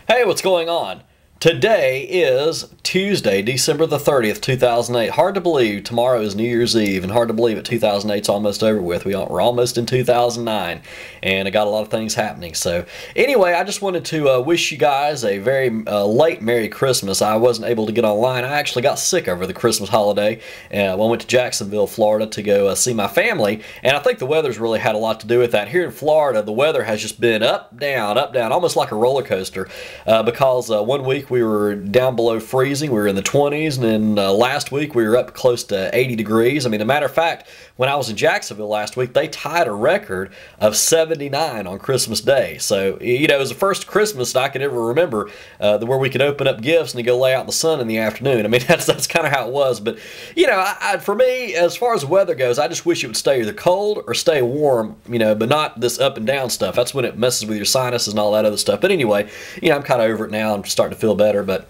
Hey, what's going on? Today is Tuesday, December the 30th, 2008. Hard to believe tomorrow is New Year's Eve, and hard to believe that 2008's almost over with. We're almost in 2009, and I got a lot of things happening. So anyway, I just wanted to wish you guys a very late Merry Christmas. I wasn't able to get online. I actually got sick over the Christmas holiday. I went to Jacksonville, Florida to go see my family, and I think the weather's really had a lot to do with that. Here in Florida, the weather has just been up, down, almost like a roller coaster, because one week we were down below freezing. We were in the 20s, and then last week we were up close to 80 degrees. I mean, as a matter of fact, when I was in Jacksonville last week, they tied a record of 79 on Christmas Day. So, you know, it was the first Christmas that I could ever remember where we could open up gifts and go lay out in the sun in the afternoon. I mean, that's kind of how it was. But, you know, for me, as far as the weather goes, I just wish it would stay either cold or stay warm, you know, but not this up and down stuff. That's when it messes with your sinuses and all that other stuff. But anyway, you know, I'm kind of over it now. I'm starting to feel better, but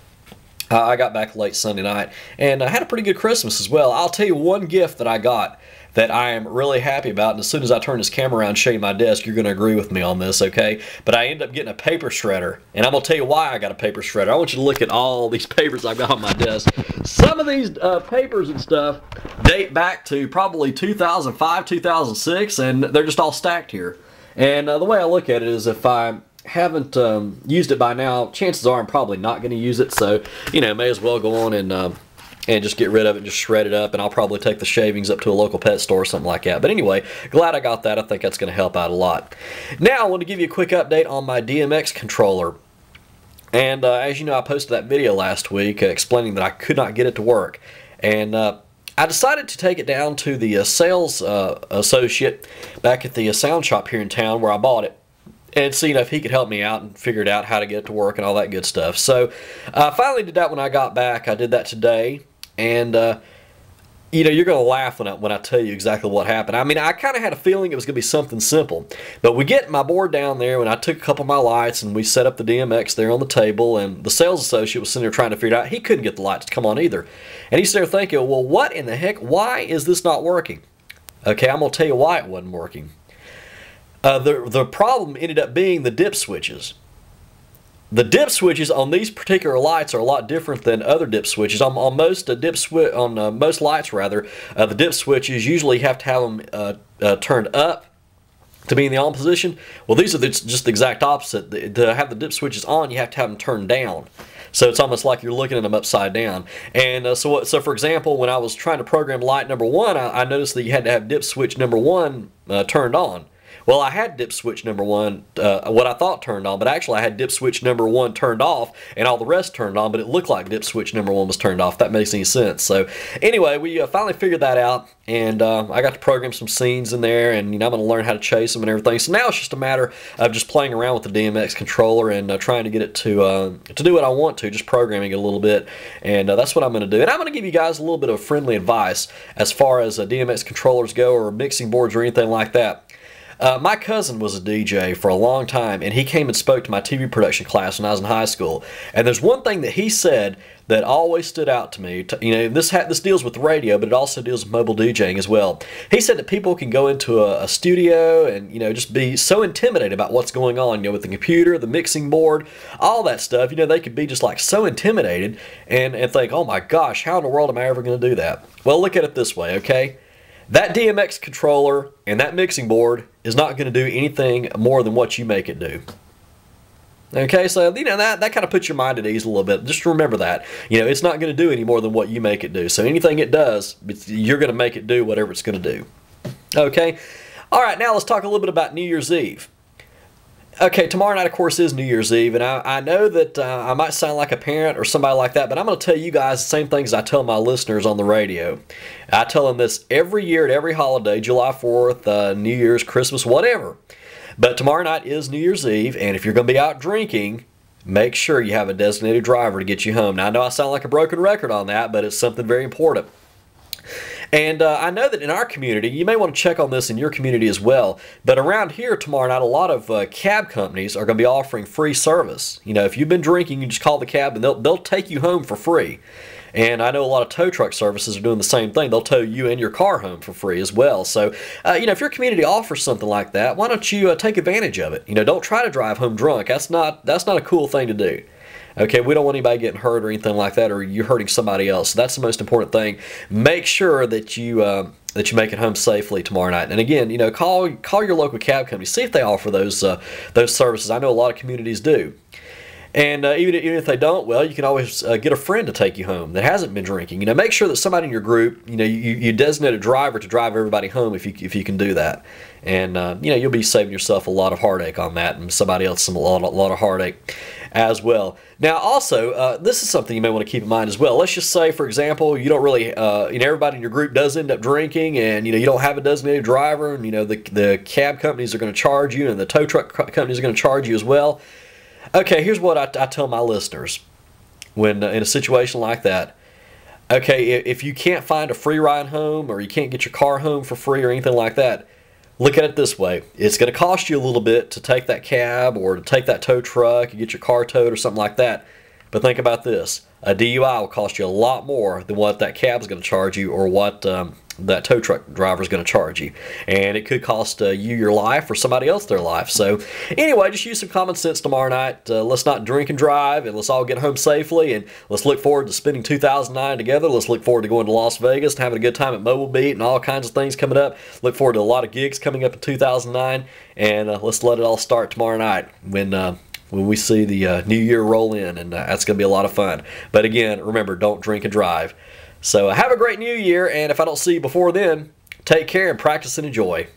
I got back late Sunday night, and I had a pretty good Christmas as well. I'll tell you one gift that I got that I am really happy about, and as soon as I turn this camera around and show you my desk, you're going to agree with me on this, okay? But I ended up getting a paper shredder, and I'm going to tell you why I got a paper shredder. I want you to look at all these papers I've got on my desk. Some of these papers and stuff date back to probably 2005, 2006, and they're just all stacked here. And the way I look at it is if I haven't used it by now, chances are I'm probably not going to use it, so you know, may as well go on and just get rid of it and just shred it up, and I'll probably take the shavings up to a local pet store or something like that. But anyway, glad I got that. I think that's going to help out a lot. Now I want to give you a quick update on my DMX controller. And as you know, I posted that video last week explaining that I could not get it to work, and I decided to take it down to the sales associate back at the sound shop here in town where I bought it, and see if he could help me out and figured out how to get it to work and all that good stuff. So I finally did that when I got back. I did that today, and you know, you're going to laugh when I tell you exactly what happened. I mean, I kind of had a feeling it was going to be something simple, but we get my board down there, and I took a couple of my lights, and we set up the DMX there on the table, and the sales associate was sitting there trying to figure it out. He couldn't get the lights to come on either, and he's there thinking, well, what in the heck? Why is this not working? Okay, I'm going to tell you why it wasn't working. The problem ended up being the dip switches. The dip switches on these particular lights are a lot different than other dip switches. On most most lights, rather, the dip switches usually have to have them turned up to be in the on position. Well, these are just the exact opposite. To have the dip switches on, you have to have them turned down. So it's almost like you're looking at them upside down. And so for example, when I was trying to program light number 1, I noticed that you had to have dip switch number 1 turned on. Well, I had dip switch number 1, what I thought turned on, but actually I had dip switch number 1 turned off and all the rest turned on, but it looked like dip switch number 1 was turned off, if that makes any sense. So anyway, we finally figured that out, and I got to program some scenes in there, and you know, I'm going to learn how to chase them and everything. So now it's just a matter of just playing around with the DMX controller and trying to get it to do what I want to, just programming it a little bit, and that's what I'm going to do. And I'm going to give you guys a little bit of friendly advice as far as DMX controllers go, or mixing boards or anything like that. My cousin was a DJ for a long time, and he came and spoke to my TV production class when I was in high school. And there's one thing that he said that always stood out to me. You know, this deals with radio, but it also deals with mobile DJing as well. He said that people can go into a studio and, you know, just be so intimidated about what's going on, you know, with the computer, the mixing board, all that stuff. You know, they could be just like so intimidated and think, oh my gosh, how in the world am I ever going to do that? Well, look at it this way, okay? That DMX controller and that mixing board is not going to do anything more than what you make it do. Okay, so you know that kind of puts your mind at ease a little bit. Just remember that. You know, it's not going to do any more than what you make it do. So anything it does, you're going to make it do whatever it's going to do. Okay? All right, now let's talk a little bit about New Year's Eve. Okay, tomorrow night, of course, is New Year's Eve, and I know that I might sound like a parent or somebody like that, but I'm going to tell you guys the same things I tell my listeners on the radio. I tell them this every year at every holiday, July 4th, New Year's, Christmas, whatever. But tomorrow night is New Year's Eve, and if you're going to be out drinking, make sure you have a designated driver to get you home. Now, I know I sound like a broken record on that, but it's something very important. And I know that in our community, you may want to check on this in your community as well, but around here tomorrow night, a lot of cab companies are going to be offering free service. You know, if you've been drinking, you just call the cab and they'll take you home for free. And I know a lot of tow truck services are doing the same thing. They'll tow you and your car home for free as well. So, if your community offers something like that, why don't you take advantage of it? Don't try to drive home drunk. That's not a cool thing to do. Okay, we don't want anybody getting hurt or anything like that, or you hurting somebody else. So that's the most important thing. Make sure that you make it home safely tomorrow night. And again, call your local cab company. See if they offer those services. I know a lot of communities do. And even if they don't, well, you can always get a friend to take you home that hasn't been drinking. Make sure that somebody in your group, you designate a driver to drive everybody home if you can do that. And you'll be saving yourself a lot of heartache on that, and somebody else a lot of heartache as well. Now, also, this is something you may want to keep in mind as well. Let's just say, for example, you don't really, everybody in your group does end up drinking, and you don't have a designated driver, and the cab companies are going to charge you, and the tow truck companies are going to charge you as well. Okay, here's what I tell my listeners when in a situation like that. Okay, if you can't find a free ride home, or you can't get your car home for free or anything like that, look at it this way. It's going to cost you a little bit to take that cab or to take that tow truck and get your car towed or something like that. But think about this. A DUI will cost you a lot more than what that cab is going to charge you, or what that tow truck driver is going to charge you. And it could cost you your life or somebody else their life. So anyway, just use some common sense tomorrow night. Let's not drink and drive, and let's all get home safely, and let's look forward to spending 2009 together. Let's look forward to going to Las Vegas and having a good time at Mobile Beat and all kinds of things coming up. Look forward to a lot of gigs coming up in 2009, and let's let it all start tomorrow night when we see the new year roll in, and that's going to be a lot of fun. But again, remember, don't drink and drive. So have a great new year, and if I don't see you before then, take care and practice and enjoy.